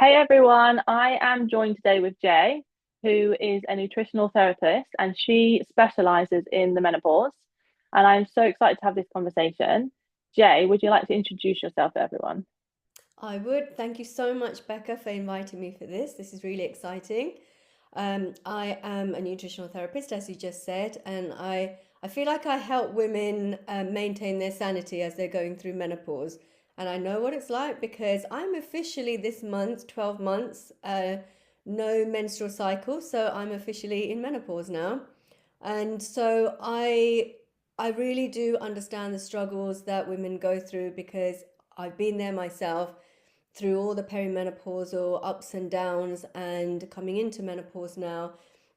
Hey everyone, I am joined today with Jey, who is a nutritional therapist and she specialises in the menopause. And I'm so excited to have this conversation. Jey, would you like to introduce yourself to everyone? I would. Thank you so much, Becca, for inviting me for this. This is really exciting. I am a nutritional therapist, as you just said, and I feel like I help women maintain their sanity as they're going through menopause. And I know what it's like because I'm officially this month, 12 months, no menstrual cycle, so I'm officially in menopause now. And so I really do understand the struggles that women go through because I've been there myself through all the perimenopausal ups and downs and coming into menopause now.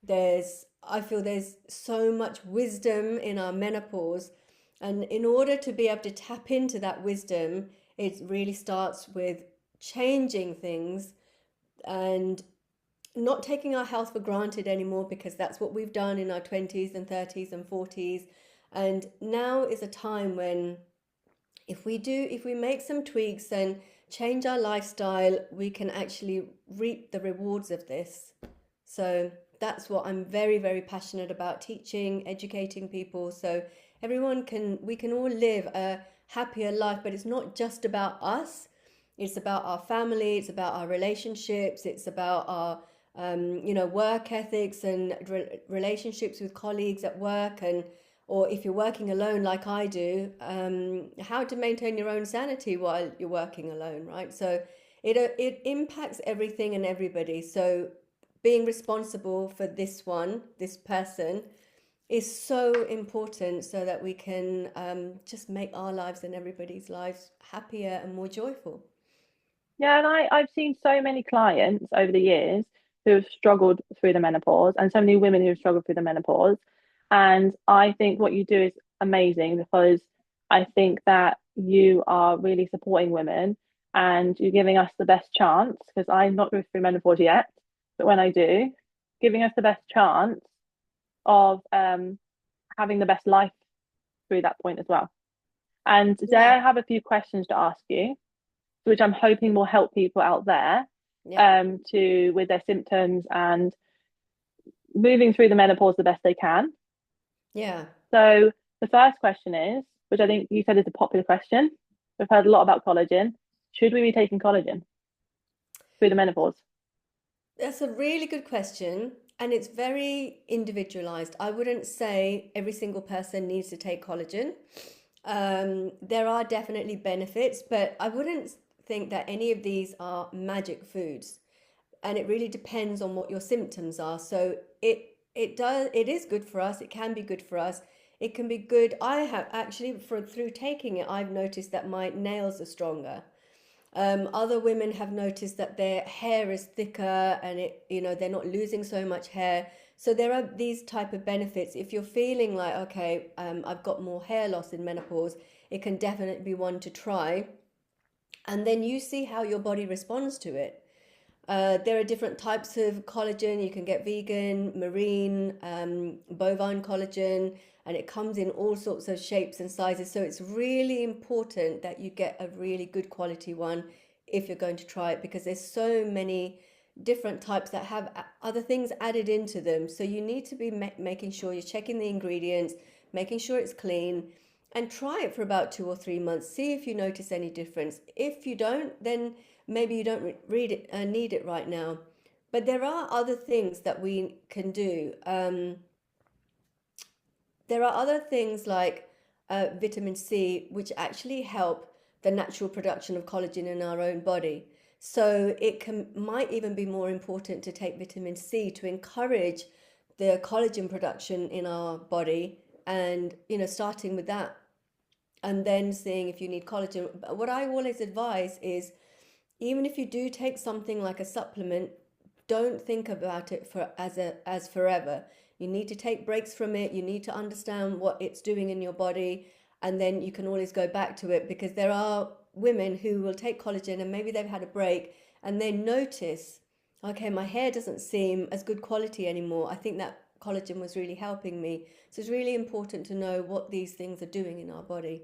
I feel there's so much wisdom in our menopause. And in order to be able to tap into that wisdom, it really starts with changing things and not taking our health for granted anymore, because that's what we've done in our 20s and 30s and 40s. And now is a time when if we make some tweaks and change our lifestyle, we can actually reap the rewards of this. So that's what I'm very, very passionate about, teaching, educating people, so we can all live a happier life. But it's not just about us. It's about our family, it's about our relationships, it's about our work ethics and relationships with colleagues at work, and or if you're working alone like I do, how to maintain your own sanity while you're working alone, right? So it impacts everything and everybody. So being responsible for this person, is so important so that we can just make our lives and everybody's lives happier and more joyful. Yeah, and I've seen so many clients over the years who have struggled through the menopause and so many women who have struggled through the menopause. And I think what you do is amazing because I think that you are really supporting women and you're giving us the best chance because I'm not going through menopause yet, but when I do, giving us the best chance of having the best life through that point as well. And today Yeah, I have a few questions to ask you which I'm hoping will help people out there yeah, to with their symptoms and moving through the menopause the best they can. yeah. So the first question is, which I think you said is a popular question. We've heard a lot about collagen. Should we be taking collagen through the menopause? That's a really good question, and it's very individualized. I wouldn't say every single person needs to take collagen. There are definitely benefits, but I wouldn't think that any of these are magic foods. And it really depends on what your symptoms are. So it is good for us. It can be good for us. It can be good. I have actually, through taking it, I've noticed that my nails are stronger. Other women have noticed that their hair is thicker, and they're not losing so much hair. So there are these type of benefits. If you're feeling like, okay, I've got more hair loss in menopause, it can definitely be one to try. And then you see how your body responds to it. There are different types of collagen. You can get vegan, marine, bovine collagen, and it comes in all sorts of shapes and sizes. So it's really important that you get a really good quality one if you're going to try it, because there's so many different types that have other things added into them. So you need to be making sure you're checking the ingredients, making sure it's clean, and try it for about 2 or 3 months. See if you notice any difference. If you don't, then maybe you don't need it right now. But there are other things that we can do. There are other things like vitamin C, which actually help the natural production of collagen in our own body. So might even be more important to take vitamin C to encourage the collagen production in our body, and starting with that, and then seeing if you need collagen. But what I always advise is, even if you do take something like a supplement, don't think about it as forever. You need to take breaks from it. You need to understand what it's doing in your body, and then you can always go back to it, because there are women who will take collagen and maybe they've had a break and they notice, okay, my hair doesn't seem as good quality anymore. I think that collagen was really helping me. So it's really important to know what these things are doing in our body.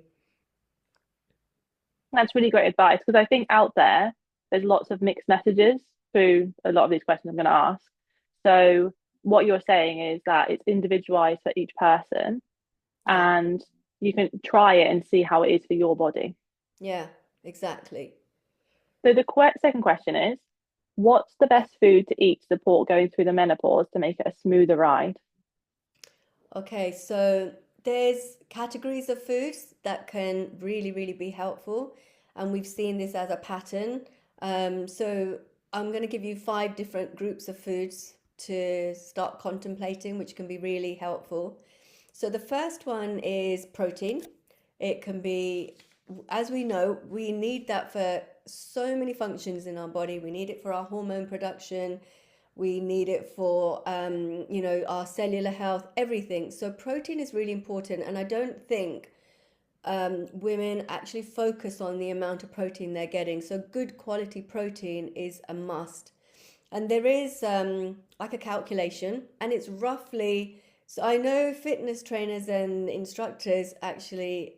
That's really great advice because I think out there there's lots of mixed messages through a lot of these questions I'm going to ask. So what you're saying is that it's individualized for each person, Yeah. and you can try it and see how it is for your body. Yeah, exactly. So the second question is, what's the best food to eat to support going through the menopause to make it a smoother ride? Okay, so there's categories of foods that can really, really be helpful, and we've seen this as a pattern. So I'm going to give you five different groups of foods to start contemplating, which can be really helpful. So the first one is protein. It can be, as we know, we need that for so many functions in our body. We need it for our hormone production. We need it for, our cellular health, everything. So protein is really important, and I don't think women actually focus on the amount of protein they're getting. So good quality protein is a must. And there is like a calculation, and it's roughly, so I know fitness trainers and instructors actually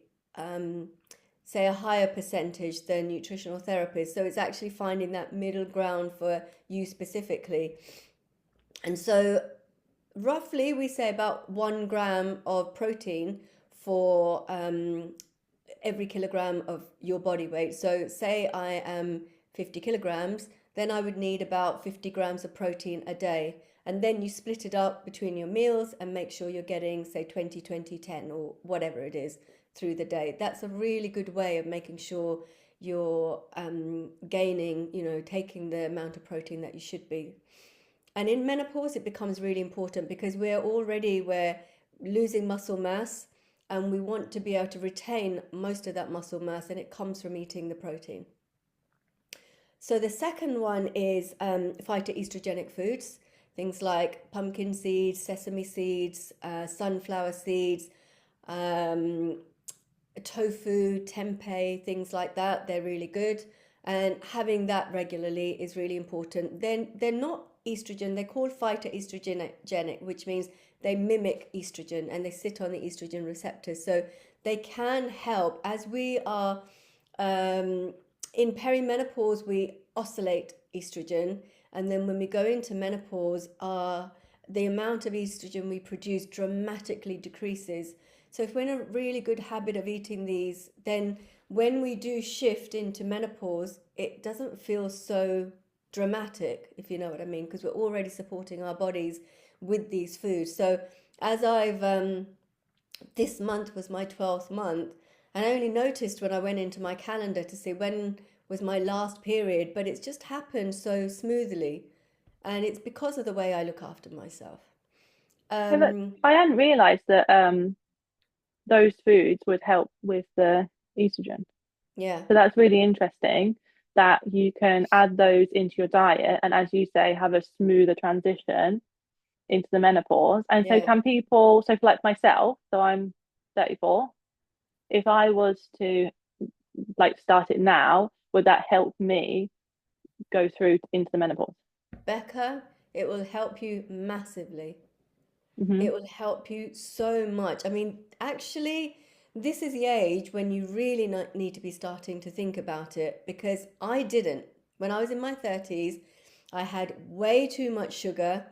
say a higher percentage than nutritional therapists. So it's actually finding that middle ground for you specifically. And so roughly we say about 1 gram of protein for every kilogram of your body weight. So say I am 50 kilograms, then I would need about 50 grams of protein a day. And then you split it up between your meals and make sure you're getting, say, 20, 20, 10, or whatever it is through the day. That's a really good way of making sure you're gaining, taking the amount of protein that you should be. And in menopause, it becomes really important because we're losing muscle mass, and we want to be able to retain most of that muscle mass, and it comes from eating the protein. So the second one is phytoestrogenic foods, things like pumpkin seeds, sesame seeds, sunflower seeds, um, tofu, tempeh, things like that. They're really good. And having that regularly is really important. Then they're not estrogen, they're called phytoestrogenic, which means they mimic estrogen and they sit on the estrogen receptors. So they can help as we are in perimenopause, we oscillate estrogen. And then when we go into menopause, the amount of estrogen we produce dramatically decreases. So if we're in a really good habit of eating these, then when we do shift into menopause, it doesn't feel so dramatic, if you know what I mean, because we're already supporting our bodies with these foods. So as this month was my 12th month, and I only noticed when I went into my calendar to see when was my last period, but it's just happened so smoothly. And it's because of the way I look after myself. Yeah, but Um, I hadn't realised that those foods would help with the estrogen. yeah, So that's really interesting that you can add those into your diet and, as you say, have a smoother transition into the menopause. And so, yeah. can people, so for like myself, so I'm 34, if I was to like start it now, would that help me go through into the menopause? Becca, it will help you massively. Hmm. It will help you so much. I mean, actually, this is the age when you really need to be starting to think about it because I didn't. When I was in my 30s, I had way too much sugar.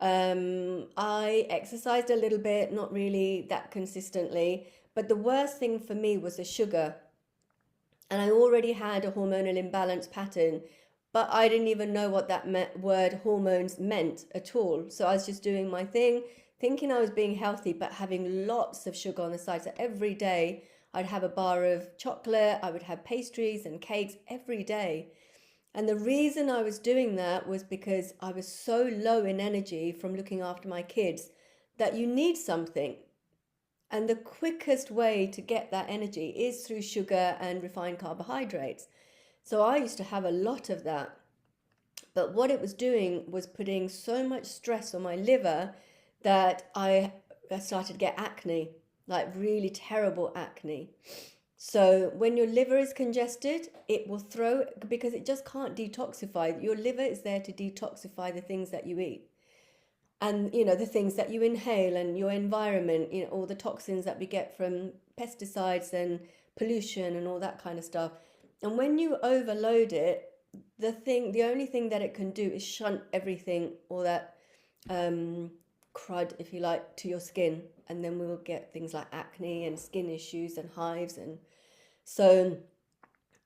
I exercised a little bit, not really that consistently, but the worst thing for me was the sugar. And I already had a hormonal imbalance pattern, but I didn't even know what that word hormones meant at all. So I was just doing my thing, thinking I was being healthy, but having lots of sugar on the side. So every day I'd have a bar of chocolate, I would have pastries and cakes every day. And the reason I was doing that was because I was so low in energy from looking after my kids that you need something. And the quickest way to get that energy is through sugar and refined carbohydrates. So I used to have a lot of that. But what it was doing was putting so much stress on my liver that I started to get acne, like really terrible acne. So when your liver is congested, it will throw, because it just can't detoxify. Your liver is there to detoxify the things that you eat. And the things that you inhale and your environment, all the toxins that we get from pesticides and pollution and all that kind of stuff. And when you overload it, the only thing that it can do is shunt everything, all that um, crud, if you like, to your skin, and then we will get things like acne and skin issues and hives. And so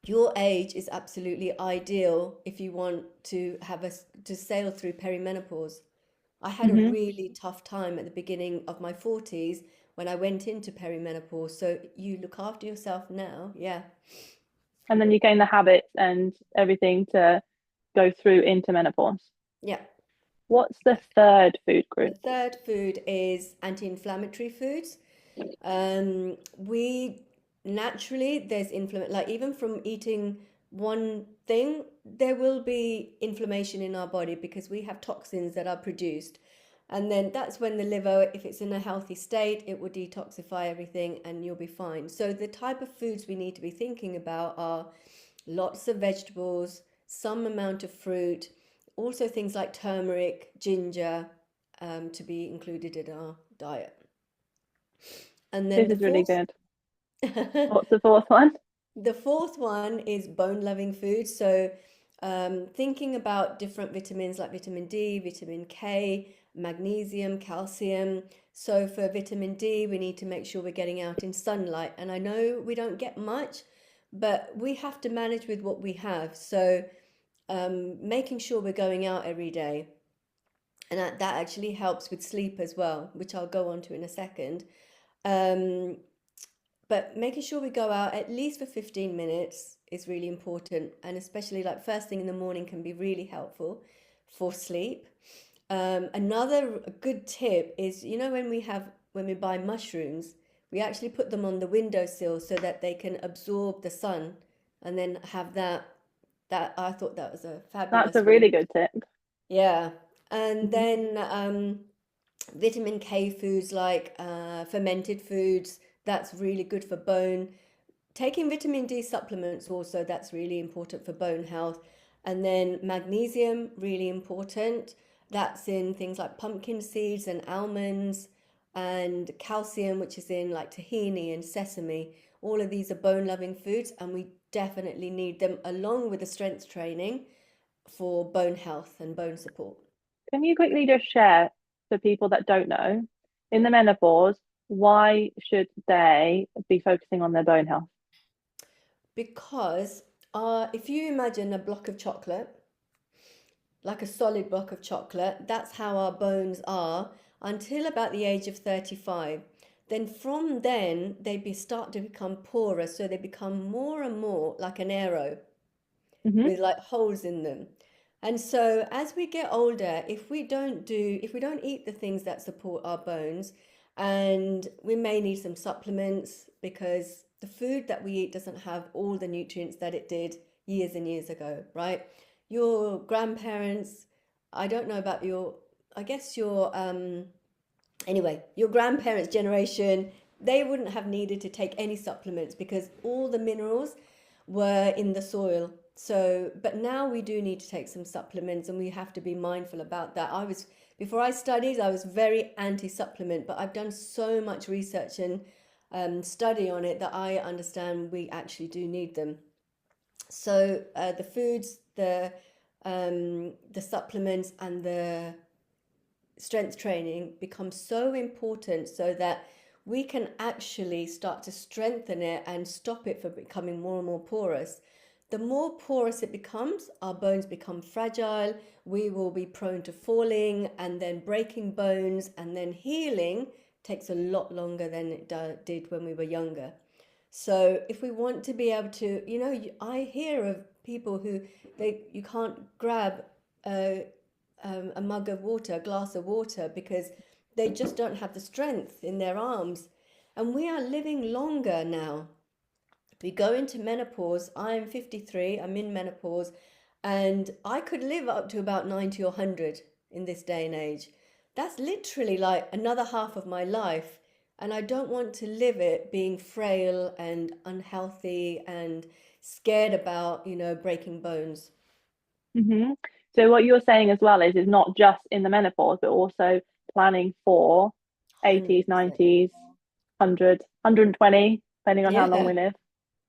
your age is absolutely ideal if you want to to sail through perimenopause. I had a Hmm. really tough time at the beginning of my 40s when I went into perimenopause. So you look after yourself now. Yeah. And then you gain the habits and everything to go through into menopause. Yeah. What's the Exactly. third food The group? third food is anti-inflammatory foods. We naturally, there's inflammation, like even from eating one thing, there will be inflammation in our body because we have toxins that are produced. And then that's when the liver, if it's in a healthy state, it will detoxify everything and you'll be fine. So the type of foods we need to be thinking about are lots of vegetables, some amount of fruit, also things like turmeric, ginger, to be included in our diet. And then This is really good. the What's the fourth one? fourth one is bone-loving foods. So thinking about different vitamins like vitamin D, vitamin K, magnesium, calcium. So for vitamin D, we need to make sure we're getting out in sunlight. And I know we don't get much, but we have to manage with what we have. So making sure we're going out every day. And that actually helps with sleep as well, which I'll go on to in a second. Um, but making sure we go out at least for 15 minutes is really important. And especially like first thing in the morning can be really helpful for sleep. Another good tip is, you know, when we buy mushrooms, we actually put them on the windowsill so that they can absorb the sun and then have that I thought that was a That's fabulous a way. really good tip. Yeah. And Hmm. then vitamin K foods like fermented foods, that's really good for bone. Taking vitamin D supplements also, that's really important for bone health. And then magnesium, really important. That's in things like pumpkin seeds and almonds, and calcium, which is in like tahini and sesame. All of these are bone-loving foods, and we definitely need them along with the strength training for bone health and bone support. Can you quickly just share for people that don't know, in the menopause, why should they be focusing on their bone health? Because if you imagine a block of chocolate, like a solid block of chocolate, that's how our bones are until about the age of 35. Then from then start to become porous, so they become more and more like an arrow Hmm. with like holes in them. And so as we get older, if we don't eat the things that support our bones, and we may need some supplements because the food that we eat doesn't have all the nutrients that it did years and years ago, right? Your grandparents, I don't know about I guess anyway, your grandparents' generation, they wouldn't have needed to take any supplements because all the minerals were in the soil. So, but now we do need to take some supplements and we have to be mindful about that. Before I studied, I was very anti-supplement, but I've done so much research and study on it that I understand we actually do need them. So, the foods, the supplements, and the strength training becomes so important so that we can actually start to strengthen it and stop it from becoming more and more porous. The more porous it becomes, our bones become fragile, we will be prone to falling and then breaking bones, and then healing takes a lot longer than it did when we were younger. So if we want to be able to, I hear of people who you can't grab a a mug of water, a glass of water, because they just don't have the strength in their arms. And we are living longer now. We go into menopause. I'm 53, I'm in menopause, and I could live up to about 90 or 100 in this day and age. That's literally like another half of my life. And I don't want to live it being frail and unhealthy and scared about, breaking bones. Hmm. So what you're saying as well is it's not just in the menopause, but also planning for 80s, 100%. 90s, 100, 120, depending on how long Yeah. we live.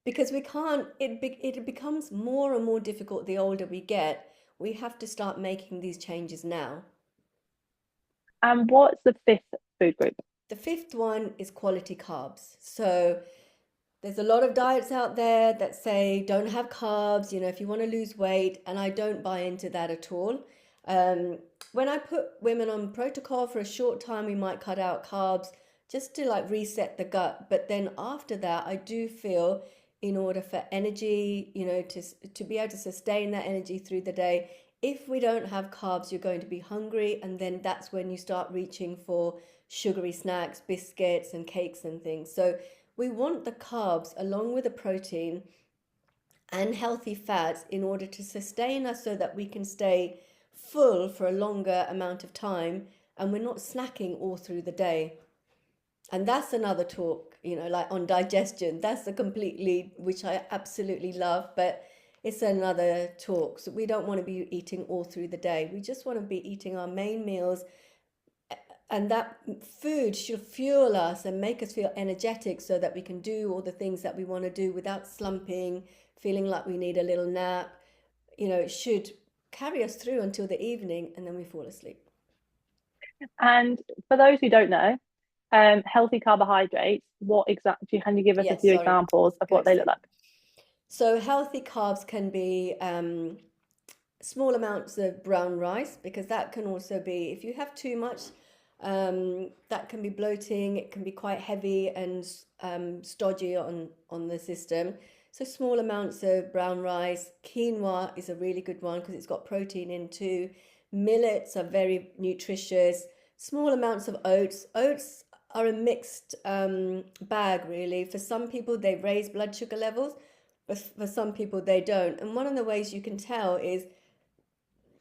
because we can't, it becomes more and more difficult the older we get. We have to start making these changes now. And what's the fifth food group? The fifth one is quality carbs. So there's a lot of diets out there that say don't have carbs, if you want to lose weight, and I don't buy into that at all. Um, when I put women on protocol for a short time, we might cut out carbs just to like reset the gut. But then after that, I do feel in order for energy, to be able to sustain that energy through the day, if we don't have carbs, you're going to be hungry, and then that's when you start reaching for sugary snacks, biscuits, and cakes and things. So we want the carbs along with the protein and healthy fats in order to sustain us so that we can stay full for a longer amount of time and we're not snacking all through the day. And that's another talk, like on digestion. That's a completely, which I absolutely love, but it's another talk. So we don't want to be eating all through the day. We just want to be eating our main meals, and that food should fuel us and make us feel energetic so that we can do all the things that we want to do without slumping, feeling like we need a little nap. It should carry us through until the evening and then we fall asleep. And for those who don't know, healthy carbohydrates, what exactly, can you give us a Yes, few sorry. examples of Go what they look explain. like? So healthy carbs can be small amounts of brown rice, because that can also be, if you have too much, that can be bloating. It can be quite heavy and stodgy on the system. So small amounts of brown rice. Quinoa is a really good one because it's got protein in too. Millets are very nutritious. Small amounts of oats. Oats are a mixed bag, really. For some people, they raise blood sugar levels, but for some people, they don't. And one of the ways you can tell is,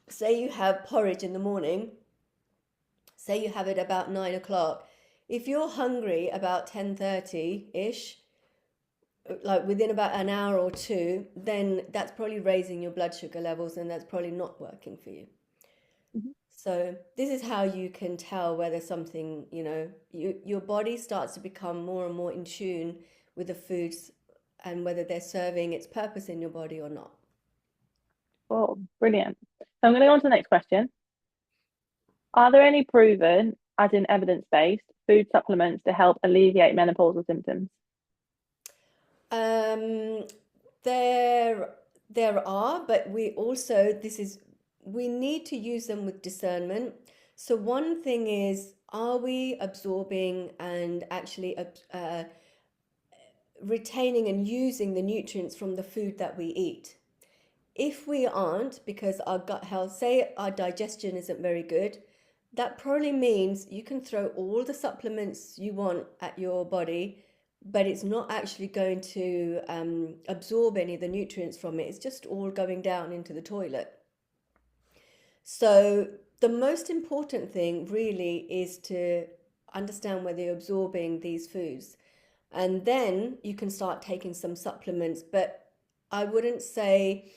say you have porridge in the morning, say you have it about 9 o'clock. If you're hungry about 10:30 ish, like within about an hour or two, then that's probably raising your blood sugar levels and that's probably not working for you. Mhm. So this is how you can tell whether something, your body starts to become more and more in tune with the foods and whether they're serving its purpose in your body or not. Oh, brilliant. So I'm going to go on to the next question. Are there any proven, as in evidence-based, food supplements to help alleviate menopausal symptoms? Um, there there are, but we also, we need to use them with discernment. So one thing is, are we absorbing and actually retaining and using the nutrients from the food that we eat? If we aren't, because our gut health, say our digestion isn't very good, that probably means you can throw all the supplements you want at your body, but it's not actually going to absorb any of the nutrients from it. It's just all going down into the toilet. So the most important thing really is to understand whether you're absorbing these foods. And then you can start taking some supplements. But I wouldn't say,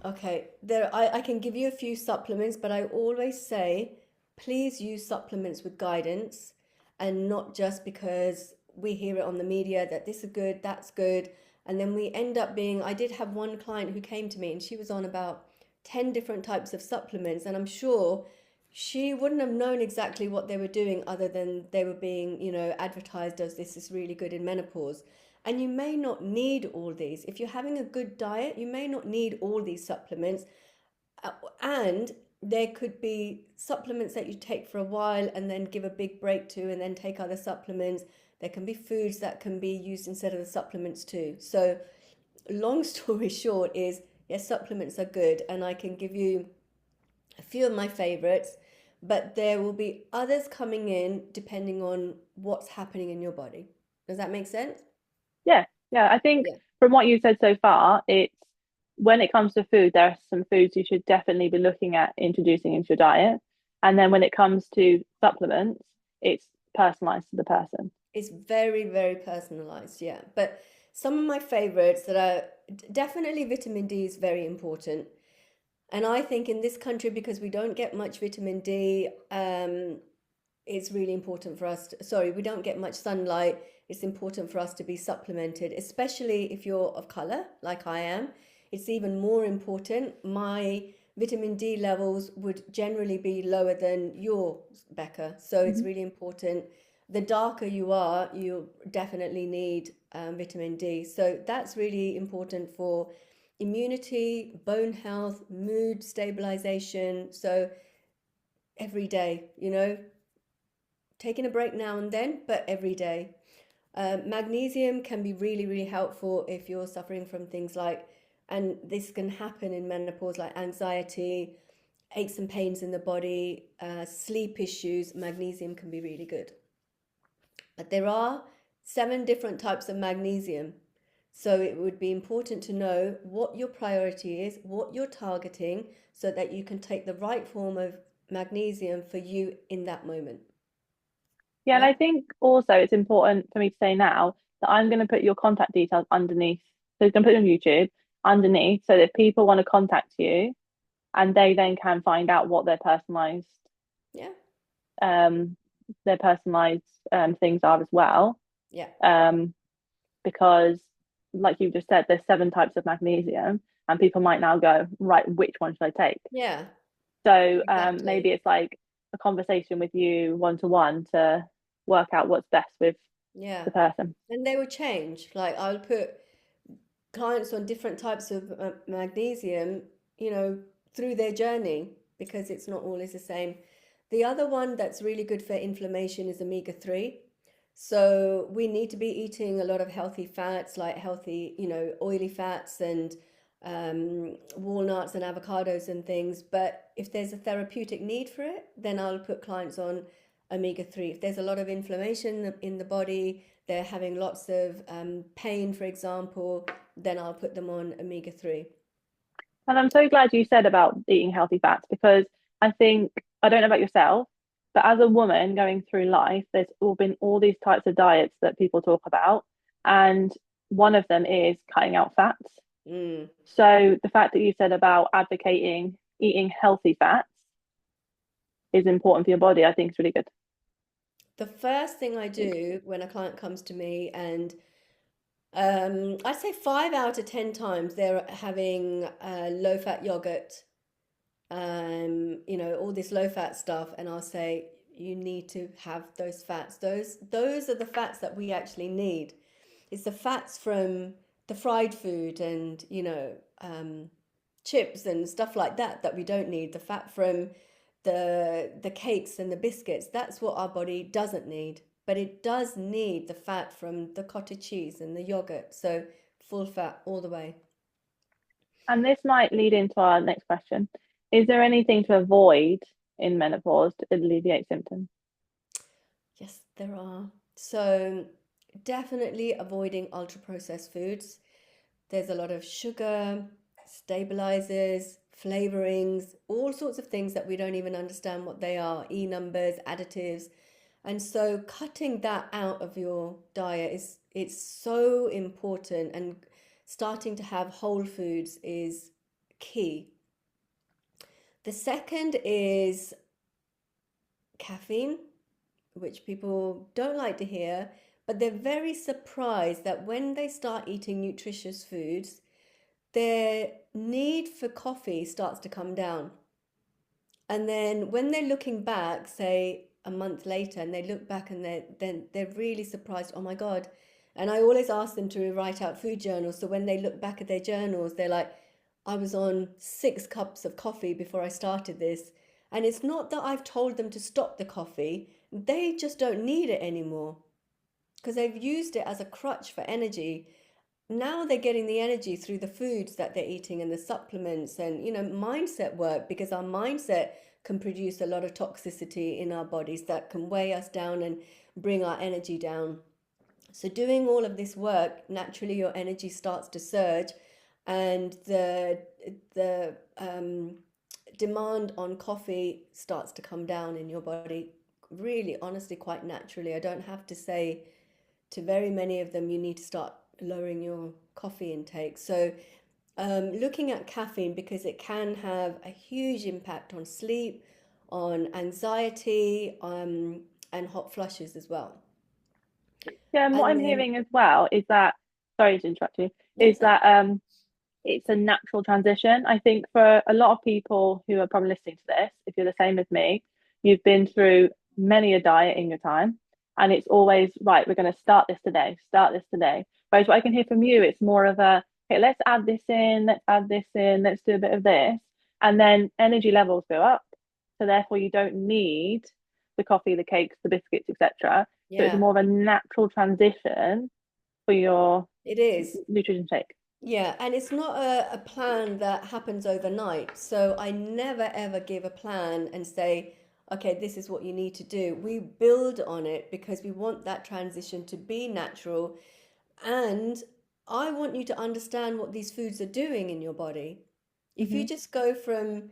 okay, I can give you a few supplements, but I always say, please use supplements with guidance and not just because we hear it on the media that this is good, that's good. And then we end up being, I did have one client who came to me and she was on about 10 different types of supplements. And I'm sure she wouldn't have known exactly what they were doing other than they were being, advertised as this is really good in menopause. And you may not need all these. If you're having a good diet, you may not need all these supplements. And there could be supplements that you take for a while and then give a big break to and then take other supplements. There can be foods that can be used instead of the supplements too. So, long story short is, yes, supplements are good, and I can give you a few of my favorites, but there will be others coming in depending on what's happening in your body. Does that make sense? Yeah, yeah. I think Yeah. from what you said so far, it's when it comes to food, there are some foods you should definitely be looking at introducing into your diet. And then when it comes to supplements, it's personalized to the person. It's very, very personalized, yeah. But some of my favorites that are definitely vitamin D is very important. And I think in this country, because we don't get much vitamin D, it's really important for us. Sorry, we don't get much sunlight. it's important for us to be supplemented, especially if you're of color, like I am. It's even more important. My vitamin D levels would generally be lower than your, Becca. So it's Mhm. really important. The darker you are, you definitely need vitamin D. So that's really important for immunity, bone health, mood stabilization. So every day, taking a break now and then, but every day. Magnesium can be really, really helpful if you're suffering from things like, and this can happen in menopause, like anxiety, aches and pains in the body, sleep issues. Magnesium can be really good. But there are 7 different types of magnesium. So it would be important to know what your priority is, what you're targeting, so that you can take the right form of magnesium for you in that moment. Yeah, and Yeah? I think also it's important for me to say now that I'm going to put your contact details underneath. So you can put it on YouTube underneath so that if people want to contact you and they then can find out what Yeah? um their personalized things are as well. Yeah. Um, because like you just said, there's 7 types of magnesium and people might now go, right, which one should I take? Yeah. So maybe Exactly. it's like a conversation with you one to one to work out what's best with Yeah. the person. And they will change. Like I'll put clients on different types of magnesium, through their journey because it's not always the same. The other one that's really good for inflammation is omega 3. So we need to be eating a lot of healthy fats, like healthy, oily fats and walnuts and avocados and things. But if there's a therapeutic need for it, then I'll put clients on omega 3. If there's a lot of inflammation in the body, they're having lots of pain, for example, then I'll put them on omega 3. And I'm so glad you said about eating healthy fats because I think, I don't know about yourself, but as a woman going through life, there's all been all these types of diets that people talk about. And one of them is cutting out fats. Mm. So the fact that you said about advocating eating healthy fats is important for your body, I think is really good. The first thing I do when a client comes to me, and I'd say 5 out of 10 times they're having low fat yogurt, all this low fat stuff, and I'll say you need to have those fats. Those are the fats that we actually need. It's the fats from the fried food and chips and stuff like that that we don't need. The fat from the cakes and the biscuits, that's what our body doesn't need. But it does need the fat from the cottage cheese and the yogurt. So full fat all the way. And this might lead into our next question. Is there anything to avoid in menopause to alleviate symptoms? Yes, there are. So definitely avoiding ultra processed foods. There's a lot of sugar, stabilizers, flavorings, all sorts of things that we don't even understand what they are, E numbers, additives. And so cutting that out of your diet is it's so important, and starting to have whole foods is key. The second is caffeine, which people don't like to hear, but they're very surprised that when they start eating nutritious foods, their need for coffee starts to come down. And then when they're looking back, say a month later, and they look back and they're really surprised, oh my God. And I always ask them to write out food journals. So when they look back at their journals, they're like, I was on 6 cups of coffee before I started this. And it's not that I've told them to stop the coffee, they just don't need it anymore because they've used it as a crutch for energy. Now they're getting the energy through the foods that they're eating and the supplements and mindset work, because our mindset can produce a lot of toxicity in our bodies that can weigh us down and bring our energy down. So doing all of this work, naturally your energy starts to surge, and the demand on coffee starts to come down in your body, really honestly quite naturally. I don't have to say to very many of them, you need to start lowering your coffee intake. So, looking at caffeine, because it can have a huge impact on sleep, on anxiety, and hot flushes as well. Yeah, and what And I'm then, hearing as well is that, sorry to interrupt you, no, is it's okay. that it's a natural transition. I think for a lot of people who are probably listening to this, if you're the same as me, you've been through many a diet in your time, and it's always right, we're going to start this today, start this today. Whereas what I can hear from you, it's more of a, okay, let's add this in, let's add this in, let's do a bit of this. And then energy levels go up. So therefore you don't need the coffee, the cakes, the biscuits, etc. So it's Yeah, more of a natural transition for your it is. nutrition shake. Yeah, and it's not a plan that happens overnight. So I never ever give a plan and say, okay, this is what you need to do. We build on it because we want that transition to be natural. And I want you to understand what these foods are doing in your body. If you Hmm. just go from,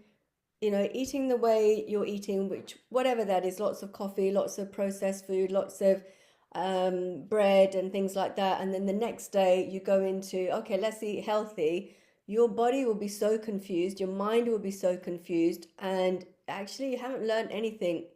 eating the way you're eating, which whatever that is, lots of coffee, lots of processed food, lots of bread and things like that, and then the next day you go into, okay, let's eat healthy, your body will be so confused, your mind will be so confused, and actually you haven't learned anything.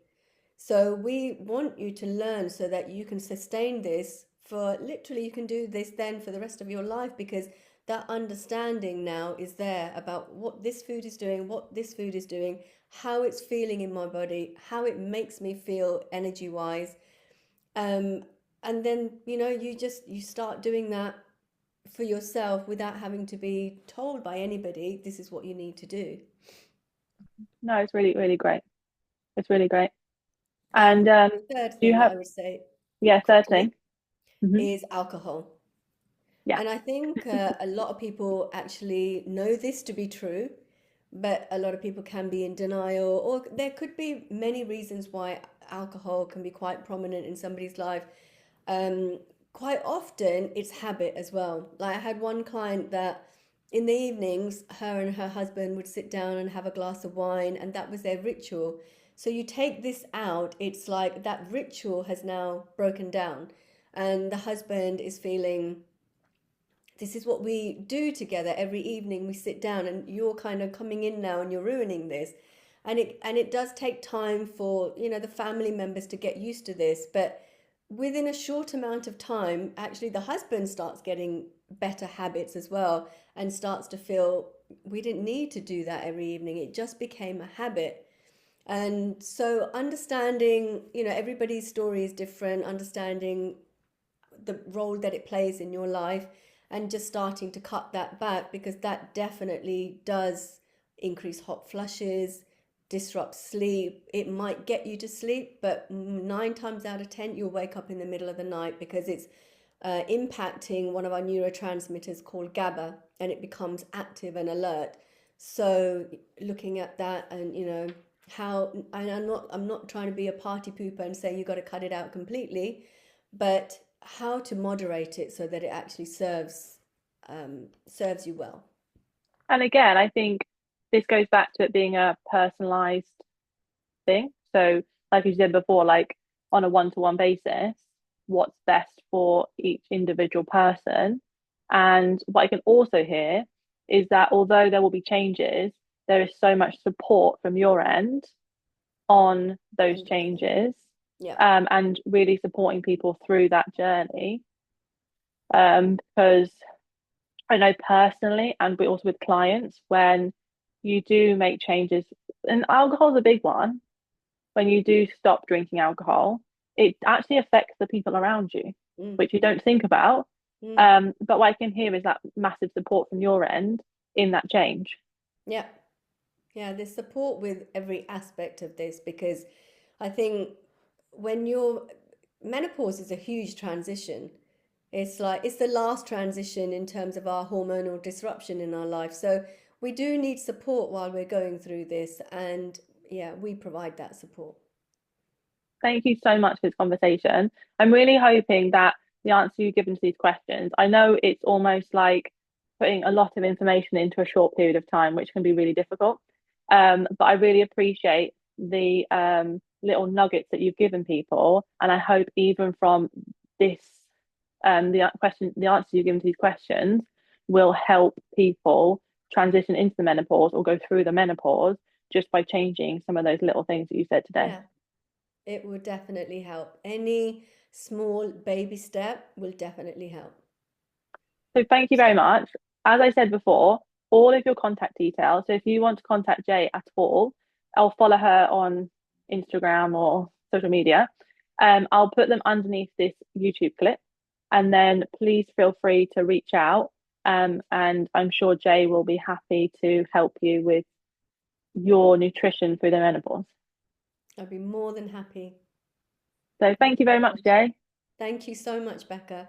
So we want you to learn so that you can sustain this for literally, you can do this then for the rest of your life because that understanding now is there about what this food is doing, what this food is doing, how it's feeling in my body, how it makes me feel energy wise. Um, and then, you start doing that for yourself without having to be told by anybody, this is what you need to do. No, it's really, really great. It's really great. And And the third do you thing that have, I would say yeah, third thing? quickly Hmm. is alcohol. Yeah. And I think a lot of people actually know this to be true, but a lot of people can be in denial, or there could be many reasons why alcohol can be quite prominent in somebody's life. Um, Quite often, it's habit as well. Like I had one client that in the evenings, her and her husband would sit down and have a glass of wine, and that was their ritual. So you take this out, it's like that ritual has now broken down, and the husband is feeling this is what we do together every evening. We sit down and you're kind of coming in now and you're ruining this. And it does take time for, the family members to get used to this, but within a short amount of time, actually the husband starts getting better habits as well and starts to feel we didn't need to do that every evening. It just became a habit. And so understanding, everybody's story is different, understanding the role that it plays in your life and just starting to cut that back because that definitely does increase hot flushes, disrupt sleep. It might get you to sleep, but 9 times out of 10, you'll wake up in the middle of the night because it's impacting one of our neurotransmitters called GABA and it becomes active and alert. So looking at that and how, and I'm not trying to be a party pooper and say you got to cut it out completely, but how to moderate it so that it actually serves you well. And again, I think this goes back to it being a personalized thing. So, like you said before, like on a one-to-one basis, what's best for each individual person. And what I can also hear is that although there will be changes, there is so much support from your end on those 100%. changes, Yeah. and really supporting people through that journey. Because I know personally, and we also with clients, when you do make changes, and alcohol is a big one, when you do stop drinking alcohol, it actually affects the people around you, Mm, which you don't think about. mm, But what I can hear is that massive support from your end in that change. yeah. Yeah, there's support with every aspect of this because I think when you're menopause is a huge transition. It's like it's the last transition in terms of our hormonal disruption in our life. So we do need support while we're going through this, and yeah, we provide that support. Thank you so much for this conversation. I'm really hoping that the answer you've given to these questions, I know it's almost like putting a lot of information into a short period of time, which can be really difficult. But I really appreciate the little nuggets that you've given people. And I hope even from this, the answers you've given to these questions will help people transition into the menopause or go through the menopause just by changing some of those little things that you said today. Yeah. It would definitely help. Any small baby step will definitely help. So thank you very So much. As I said before, all of your contact details. So if you want to contact Jey at all, I'll follow her on Instagram or social media. I'll put them underneath this YouTube clip, and then please feel free to reach out. And I'm sure Jey will be happy to help you with your nutrition through the menopause. I'd be more than happy. So thank you very much, Jey. Thank you so much, Becca.